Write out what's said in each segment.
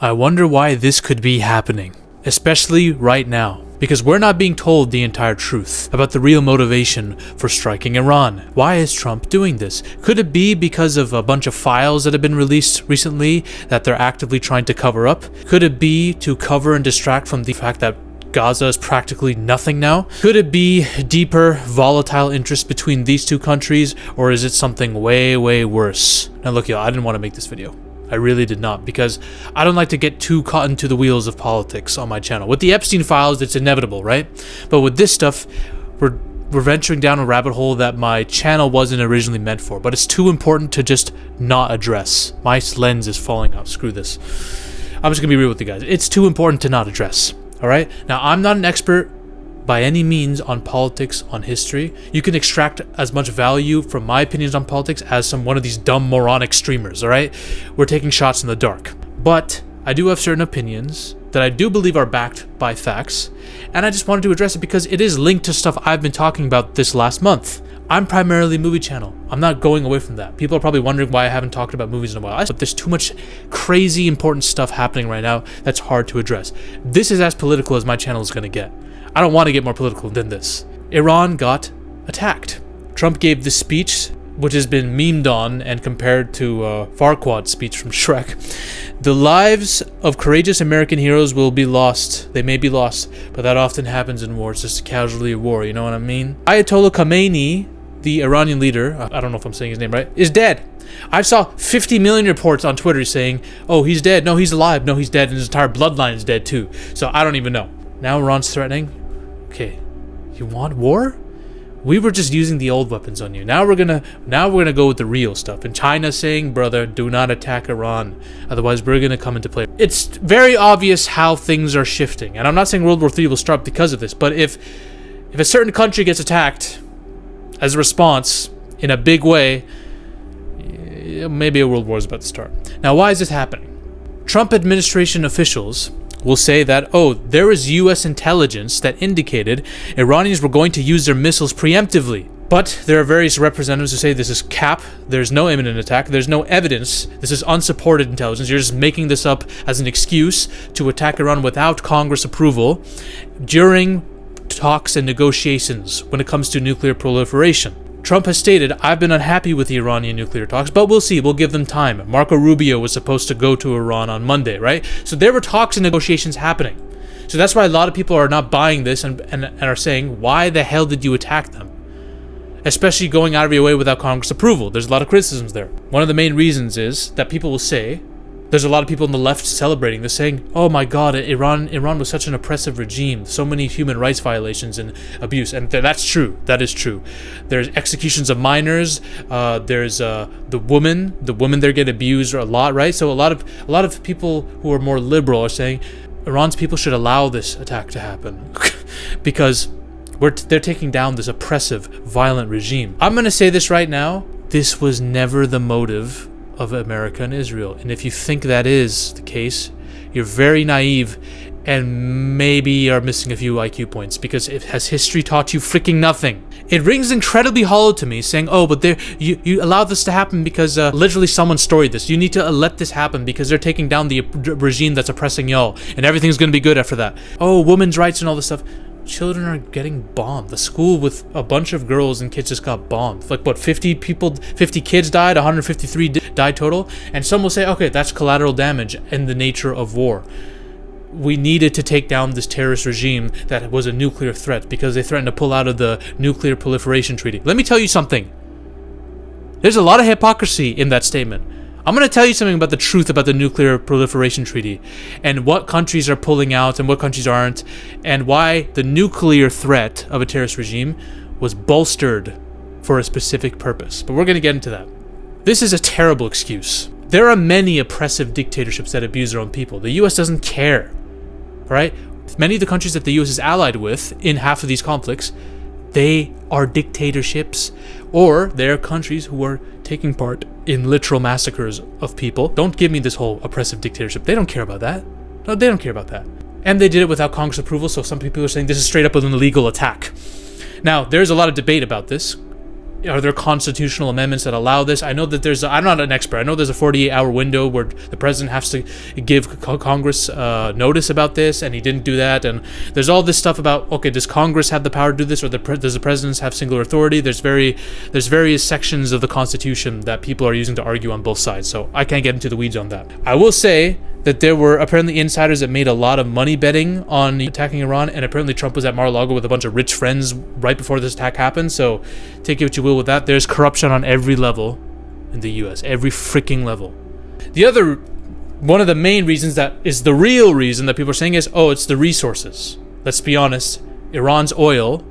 I wonder why this could be happening, especially right now. Because we're not being told the entire truth about the real motivation for striking Iran. Why is Trump doing this? Could it be because of a bunch of files that have been released recently that they're actively trying to cover up? Could it be to cover and distract from the fact that Gaza is practically nothing now? Could it be deeper, volatile interest between these two countries, or is it something way, way worse? Now look, y'all, I didn't want to make this video. I really did not, because I don't like to get too caught into the wheels of politics on my channel. With the Epstein files, it's inevitable, right? But with this stuff, we're venturing down a rabbit hole that my channel wasn't originally meant for, but it's too important to just not address. My lens is falling out. Screw this. I'm just gonna be real with you guys. It's too important to not address. All right. Now, I'm not an expert by any means on politics, on history. You can extract as much value from my opinions on politics as one of these dumb moronic streamers. All right. We're taking shots in the dark, but I do have certain opinions that I do believe are backed by facts, and I just wanted to address it because it is linked to stuff I've been talking about this last month. I'm primarily a movie channel. I'm not going away from that. People are probably wondering why I haven't talked about movies in a while. But there's too much crazy important stuff happening right now that's hard to address. This is as political as my channel is going to get. I don't want to get more political than this. Iran got attacked. Trump gave this speech, which has been memed on and compared to Farquaad's speech from Shrek. The lives of courageous American heroes will be lost. They may be lost, but that often happens in war. It's just a casualty of war, you know what I mean? Ayatollah Khamenei, the Iranian leader, I don't know if I'm saying his name right, is dead. I saw 50 million reports on Twitter saying, oh, he's dead, no, he's alive, no, he's dead, and his entire bloodline is dead too. So I don't even know. Now Iran's threatening. Okay, you want war? We were just using the old weapons on you. Now we're gonna go with the real stuff. And China's saying, brother, do not attack Iran. Otherwise, we're gonna come into play. It's very obvious how things are shifting. And I'm not saying World War III will start because of this, but if a certain country gets attacked as a response in a big way, maybe a world war is about to start. Now, why is this happening? Trump administration officials will say that, oh, there was U.S. intelligence that indicated Iranians were going to use their missiles preemptively. But there are various representatives who say this is cap, there's no imminent attack, there's no evidence, this is unsupported intelligence, you're just making this up as an excuse to attack Iran without Congress approval during talks and negotiations when it comes to nuclear proliferation. Trump has stated, I've been unhappy with the Iranian nuclear talks, but we'll see, we'll give them time. Marco Rubio was supposed to go to Iran on Monday, right? So there were talks and negotiations happening. So that's why a lot of people are not buying this and are saying, why the hell did you attack them? Especially going out of your way without Congress approval. There's a lot of criticisms there. One of the main reasons is that people will say, there's a lot of people on the left celebrating this, saying, oh my god, Iran was such an oppressive regime, so many human rights violations and abuse. And that's true. That is true. There's executions of minors. There's the women there get abused a lot, right? So a lot of people who are more liberal are saying Iran's people should allow this attack to happen because they're taking down this oppressive, violent regime. I'm going to say this right now. This was never the motive of America and Israel. And if you think that is the case, you're very naive and maybe are missing a few IQ points, because has history taught you freaking nothing? It rings incredibly hollow to me saying, oh, but you allowed this to happen because literally someone storied this. You need to let this happen because they're taking down the regime that's oppressing y'all and everything's going to be good after that. Oh, women's rights and all this stuff. Children are getting bombed. The school with a bunch of girls and kids just got bombed. Like, what, 50 kids died, 153 died total? And some will say, okay, that's collateral damage in the nature of war. We needed to take down this terrorist regime that was a nuclear threat because they threatened to pull out of the nuclear proliferation treaty. Let me tell you something. There's a lot of hypocrisy in that statement. I'm going to tell you something about the truth about the nuclear proliferation treaty and what countries are pulling out and what countries aren't, and why the nuclear threat of a terrorist regime was bolstered for a specific purpose. But we're going to get into that. This is a terrible excuse. There are many oppressive dictatorships that abuse their own people. The U.S. doesn't care, right? Many of the countries that the U.S. is allied with in half of these conflicts, they are dictatorships, or they're countries who are taking part in literal massacres of people. Don't give me this whole oppressive dictatorship. They don't care about that. No, they don't care about that. And they did it without Congress approval, so some people are saying this is straight up an illegal attack. Now, there's a lot of debate about this. Are there constitutional amendments that allow this? I know that I'm not an expert. I know there's a 48-hour window where the president has to give Congress notice about this, and he didn't do that. And there's all this stuff about, okay, does Congress have the power to do this, or does the president have singular authority? There's various sections of the Constitution that people are using to argue on both sides. So I can't get into the weeds on that. I will say that there were apparently insiders that made a lot of money betting on attacking Iran, and apparently Trump was at Mar-a-Lago with a bunch of rich friends right before this attack happened, so take it what you will with that. There's corruption on every level in the US, every freaking level. One of the main reasons that is the real reason that people are saying is, oh, it's the resources. Let's be honest, Iran's oil,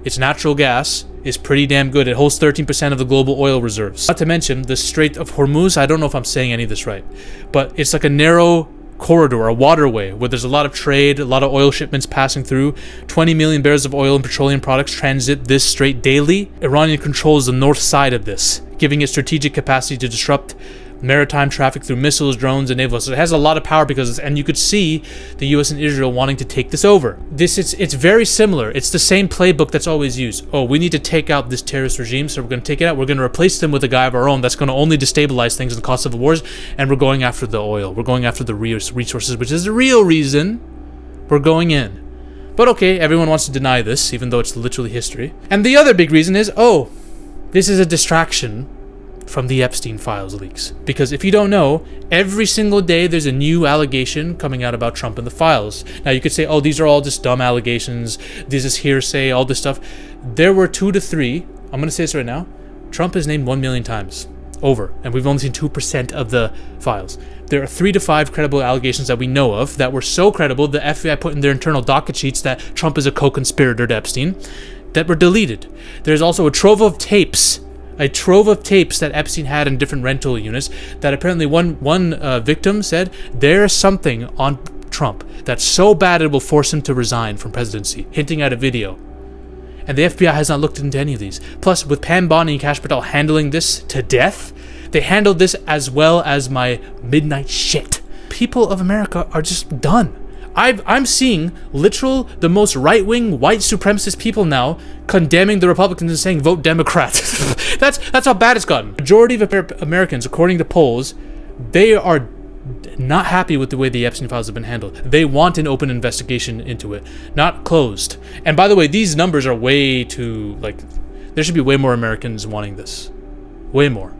its natural gas, is pretty damn good. It holds 13% of the global oil reserves. Not to mention the Strait of Hormuz. I don't know if I'm saying any of this right, but it's like a narrow corridor, a waterway, where there's a lot of trade, a lot of oil shipments passing through. 20 million barrels of oil and petroleum products transit this strait daily. Iran controls the north side of this, giving it strategic capacity to disrupt maritime traffic through missiles, drones, and naval. So it has a lot of power and you could see the US and Israel wanting to take this over. It's very similar. It's the same playbook that's always used. Oh, we need to take out this terrorist regime, so we're going to take it out. We're going to replace them with a guy of our own that's going to only destabilize things in the cost of the wars, and we're going after the oil. We're going after the resources, which is the real reason we're going in. But okay, everyone wants to deny this, even though it's literally history. And the other big reason is, oh, this is a distraction from the Epstein files leaks. Because if you don't know, every single day there's a new allegation coming out about Trump and the files. Now you could say, oh, these are all just dumb allegations, this is hearsay, all this stuff. There were 2 to 3, I'm going to say this right now, Trump is named 1 million times over, and we've only seen 2% of the files. There are 3 to 5 credible allegations that we know of that were so credible the FBI put in their internal docket sheets that Trump is a co-conspirator to Epstein, that were deleted. There's also a trove of tapes that Epstein had in different rental units that apparently one victim said there's something on Trump that's so bad it will force him to resign from presidency, hinting at a video. And the FBI has not looked into any of these. Plus, with Pam Bondi and Kash Patel handling this to death, they handled this as well as my midnight shit. People of America are just done. I'm seeing the most right-wing white supremacist people now condemning the Republicans and saying vote Democrat. That's how bad it's gotten. Majority of Americans, according to polls, they are not happy with the way the Epstein files have been handled. They want an open investigation into it, not closed. And by the way, these numbers are way too, there should be way more Americans wanting this. Way more.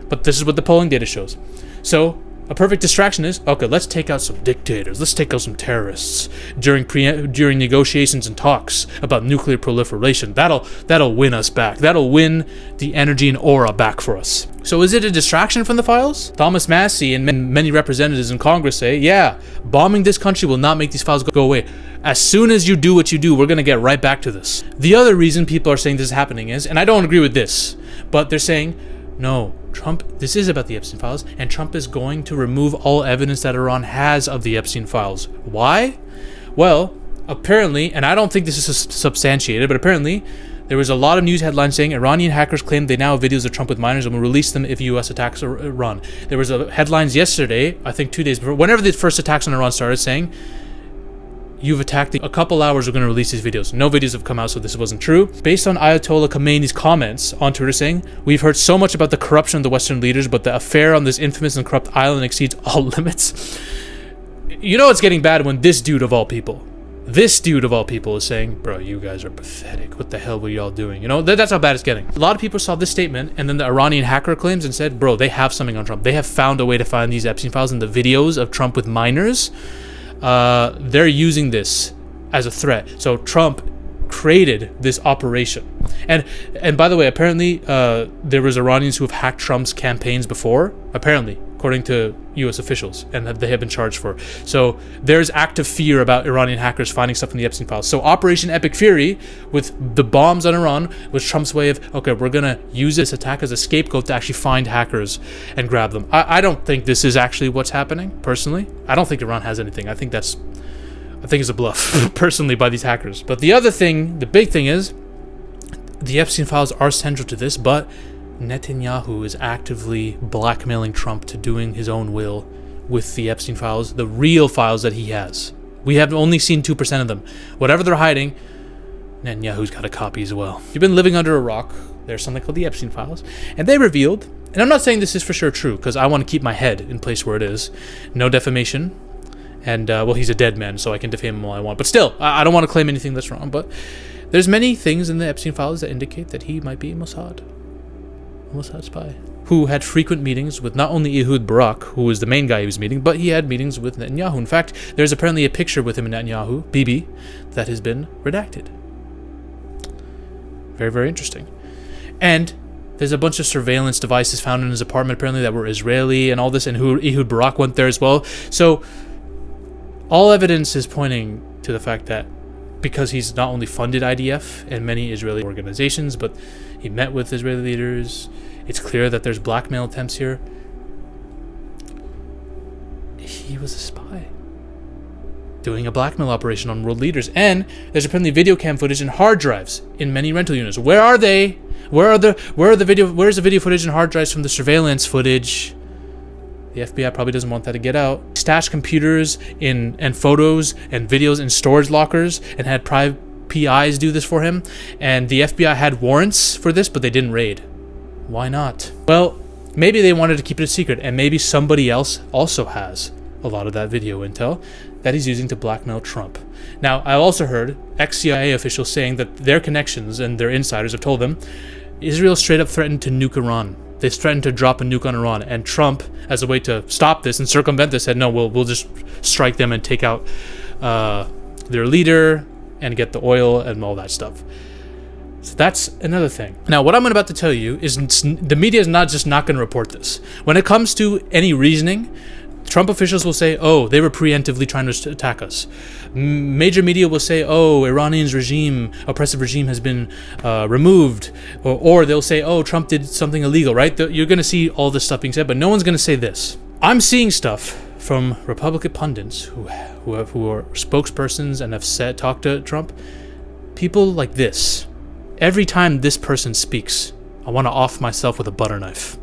But this is what the polling data shows. So a perfect distraction is, okay, let's take out some dictators, let's take out some terrorists during negotiations and talks about nuclear proliferation. That'll win us back. That'll win the energy and aura back for us. So is it a distraction from the files? Thomas Massie and many representatives in Congress say, yeah, bombing this country will not make these files go away. As soon as you do what you do, we're going to get right back to this. The other reason people are saying this is happening is, and I don't agree with this, but they're saying, no, this is about the Epstein files, and Trump is going to remove all evidence that Iran has of the Epstein files. Why? Well, apparently, and I don't think this is substantiated, but apparently there was a lot of news headlines saying Iranian hackers claim they now have videos of Trump with minors and will release them if U.S. attacks Iran. There was headlines yesterday, I think 2 days before, whenever the first attacks on Iran started, saying, you've attacked a couple hours, we're going to release these videos. No videos have come out, so this wasn't true. Based on Ayatollah Khamenei's comments on Twitter saying, we've heard so much about the corruption of the Western leaders, but the affair on this infamous and corrupt island exceeds all limits. You know it's getting bad when this dude of all people is saying, bro, you guys are pathetic. What the hell were y'all doing? You know, that's how bad it's getting. A lot of people saw this statement, and then the Iranian hacker claims and said, bro, they have something on Trump. They have found a way to find these Epstein files and the videos of Trump with minors. They're using this as a threat. So Trump created this operation. And by the way, apparently there was Iranians who have hacked Trump's campaigns before, apparently, according to U.S. officials, and that they have been charged for. So there's active fear about Iranian hackers finding stuff in the Epstein files. So Operation Epic Fury, with the bombs on Iran, was Trump's way of, okay, we're going to use this attack as a scapegoat to actually find hackers and grab them. I don't think this is actually what's happening, personally. I don't think Iran has anything. I think it's a bluff, personally, by these hackers. But the big thing is, the Epstein files are central to this, but Netanyahu is actively blackmailing Trump to doing his own will with the Epstein files, the real files that he has. We have only seen 2% of them. Whatever they're hiding, Netanyahu's got a copy as well. You've been living under a rock. There's something called the Epstein files. And they revealed, and I'm not saying this is for sure true, because I want to keep my head in place where it is. No defamation. And, well, he's a dead man, so I can defame him all I want. But still, I don't want to claim anything that's wrong. But there's many things in the Epstein files that indicate that he might be a Mossad spy, who had frequent meetings with not only Ehud Barak, who was the main guy he was meeting, but he had meetings with Netanyahu. In fact, there's apparently a picture with him and Netanyahu, Bibi, that has been redacted. Very, very interesting. And there's a bunch of surveillance devices found in his apartment, apparently, that were Israeli and all this, and Ehud Barak went there as well. So all evidence is pointing to the fact that because he's not only funded IDF and many Israeli organizations, but he met with Israeli leaders, it's clear that there's blackmail attempts here. He was a spy doing a blackmail operation on world leaders. And there's apparently video cam footage and hard drives in many rental units. Where are they? Where's the video footage and hard drives from the surveillance footage? The FBI probably doesn't want that to get out. Stashed computers and photos and videos in storage lockers and had private PIs do this for him. And the FBI had warrants for this, but they didn't raid. Why not? Well, maybe they wanted to keep it a secret, and maybe somebody else also has a lot of that video intel that he's using to blackmail Trump. Now, I also heard ex-CIA officials saying that their connections and their insiders have told them Israel straight up threatened to nuke Iran. They threatened to drop a nuke on Iran, and Trump, as a way to stop this and circumvent this, said, no, we'll just strike them and take out their leader and get the oil and all that stuff. So that's another thing. Now, what I'm about to tell you is the media is not going to report this. When it comes to any reasoning, Trump officials will say, oh, they were preemptively trying to attack us. Major media will say, oh, Iranian's oppressive regime has been removed. Or they'll say, oh, Trump did something illegal, right? You're going to see all this stuff being said, but no one's going to say this. I'm seeing stuff from Republican pundits who are spokespersons and have talked to Trump. People like this. Every time this person speaks, I want to off myself with a butter knife.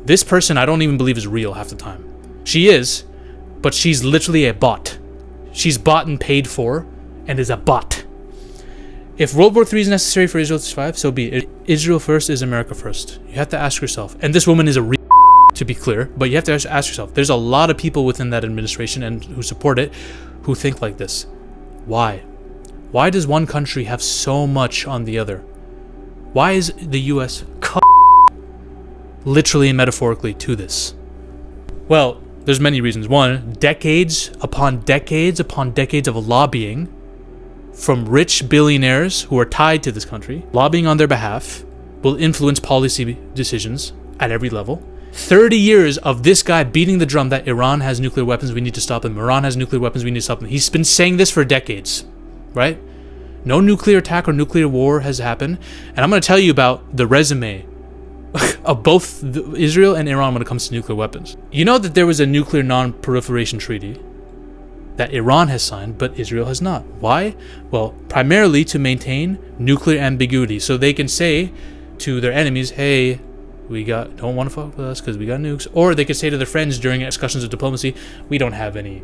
This person I don't even believe is real half the time. She is, but she's literally a bot. She's bought and paid for, and is a bot. If World War III is necessary for Israel to survive, so be it. Israel first is America first. You have to ask yourself, and this woman is a to be clear, but you have to ask yourself, there's a lot of people within that administration and who support it who think like this. Why? Why does one country have so much on the other? Why is the U.S. literally and metaphorically to this? Well, there's many reasons. One, decades upon decades upon decades of lobbying from rich billionaires who are tied to this country, lobbying on their behalf, will influence policy decisions at every level. 30 years of this guy beating the drum that Iran has nuclear weapons, we need to stop them. Iran has nuclear weapons, we need to stop them. He's been saying this for decades, right? No nuclear attack or nuclear war has happened. And I'm going to tell you about the resume of both Israel and Iran when it comes to nuclear weapons. You know that there was a nuclear non-proliferation treaty that Iran has signed, but Israel has not. Why? Well, primarily to maintain nuclear ambiguity, so they can say to their enemies, hey, don't want to fuck with us because we got nukes. Or they could say to their friends during discussions of diplomacy, we don't have any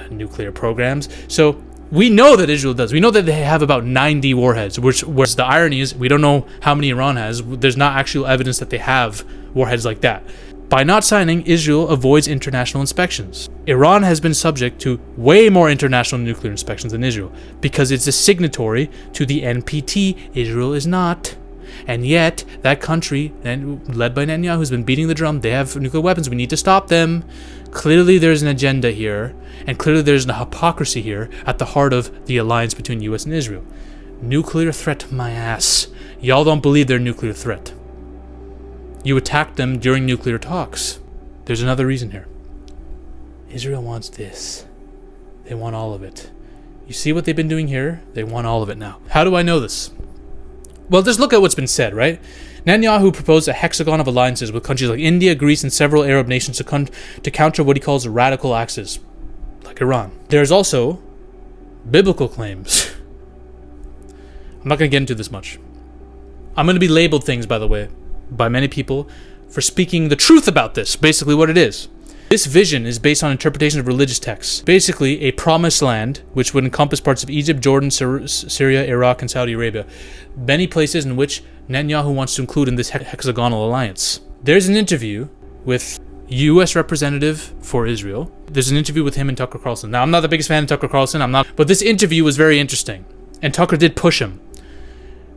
nuclear programs. So we know that Israel does. We know that they have about 90 warheads, which the irony is we don't know how many Iran has. There's not actual evidence that they have warheads like that. By not signing, Israel avoids international inspections. Iran has been subject to way more international nuclear inspections than Israel because it's a signatory to the NPT. Israel is not. And yet, that country, led by Netanyahu, has been beating the drum. They have nuclear weapons. We need to stop them. Clearly, there's an agenda here. And clearly, there's a hypocrisy here at the heart of the alliance between U.S. and Israel. Nuclear threat, my ass. Y'all don't believe they're a nuclear threat. You attacked them during nuclear talks. There's another reason here. Israel wants this. They want all of it. You see what they've been doing here? They want all of it now. How do I know this? Well, just look at what's been said, right? Netanyahu proposed a hexagon of alliances with countries like India, Greece, and several Arab nations to counter what he calls radical axes, like Iran. There's also biblical claims. I'm not going to get into this much. I'm going to be labeled things, by the way, by many people for speaking the truth about this, basically what it is. This vision is based on interpretation of religious texts. Basically, a promised land, which would encompass parts of Egypt, Jordan, Syria, Iraq, and Saudi Arabia. Many places in which Netanyahu wants to include in this hexagonal alliance. There's an interview with U.S. representative for Israel. There's an interview with him and Tucker Carlson. Now, I'm not the biggest fan of Tucker Carlson, but this interview was very interesting, and Tucker did push him.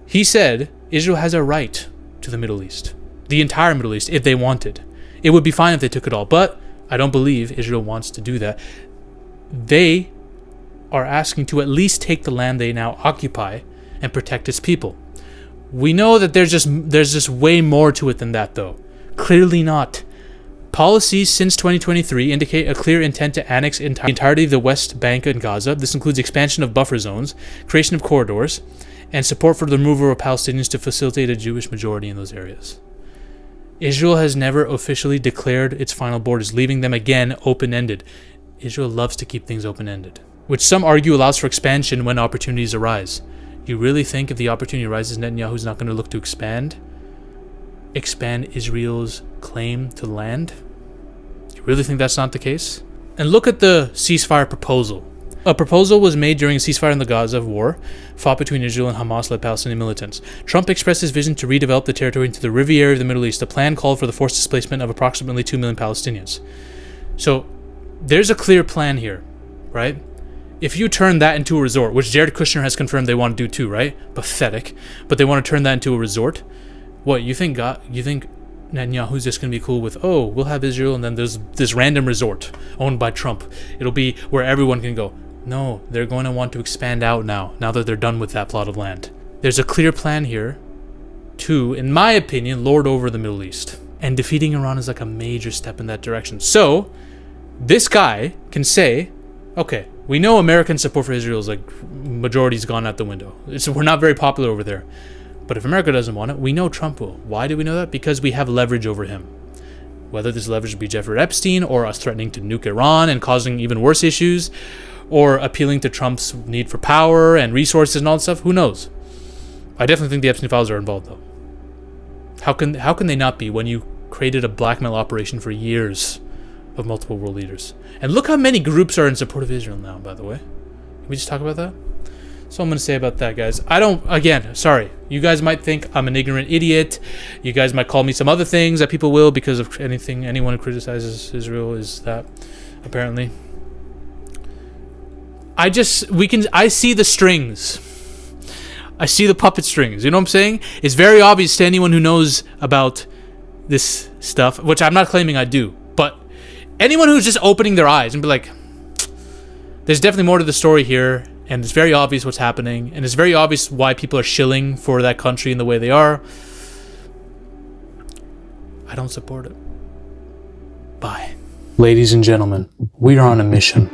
He said Israel has a right to the Middle East, the entire Middle East, if they wanted. It would be fine if they took it all, but I don't believe Israel wants to do that. They are asking to at least take the land they now occupy and protect its people. We know that there's just way more to it than that, though. Clearly not. Policies since 2023 indicate a clear intent to annex the entirety of the West Bank and Gaza. This includes expansion of buffer zones, creation of corridors, and support for the removal of Palestinians to facilitate a Jewish majority in those areas. Israel has never officially declared its final borders, leaving them again open-ended. Israel loves to keep things open-ended, which some argue allows for expansion when opportunities arise. You really think if the opportunity arises, Netanyahu's not going to look to expand Israel's claim to land? You really think that's not the case? And look at the ceasefire proposal. A proposal was made during a ceasefire in the Gaza war, fought between Israel and Hamas-led Palestinian militants. Trump expressed his vision to redevelop the territory into the Riviera of the Middle East. The plan called for the forced displacement of approximately 2 million Palestinians. So, there's a clear plan here, right? If you turn that into a resort, which Jared Kushner has confirmed they want to do too, right? Pathetic. But they want to turn that into a resort. What, you think Netanyahu's just going to be cool with, oh, we'll have Israel and then there's this random resort owned by Trump. It'll be where everyone can go. No, they're going to want to expand out now that they're done with that plot of land. There's a clear plan here to, in my opinion, lord over the Middle East. And defeating Iran is like a major step in that direction. So, this guy can say, okay, we know American support for Israel is like majority's gone out the window. We're not very popular over there. But if America doesn't want it, we know Trump will. Why do we know that? Because we have leverage over him. Whether this leverage be Jeffrey Epstein or us threatening to nuke Iran and causing even worse issues, or appealing to Trump's need for power and resources and all that stuff, who knows? I definitely think the Epstein files are involved, though. How can they not be when you created a blackmail operation for years of multiple world leaders? And look how many groups are in support of Israel now, by the way. Can we just talk about that? That's all I'm going to say about that, guys. Sorry. You guys might think I'm an ignorant idiot. You guys might call me some other things that people will because of anyone who criticizes Israel is that, apparently. I see the strings. I see the puppet strings. You know what I'm saying? It's very obvious to anyone who knows about this stuff, which I'm not claiming I do, but anyone who's just opening their eyes and be like, there's definitely more to the story here, and it's very obvious what's happening, and it's very obvious why people are shilling for that country in the way they are. I don't support it. Bye. Ladies and gentlemen, we are on a mission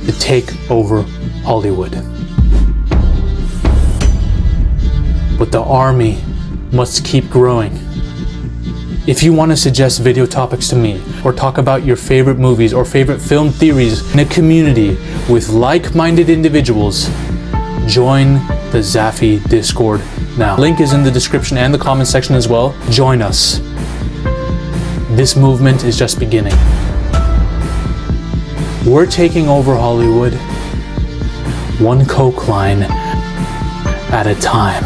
to take over Hollywood. But the army must keep growing. If you want to suggest video topics to me, or talk about your favorite movies or favorite film theories in a community with like-minded individuals, join the Zafy Discord now. Link is in the description and the comment section as well. Join us. This movement is just beginning. We're taking over Hollywood, one coke line at a time.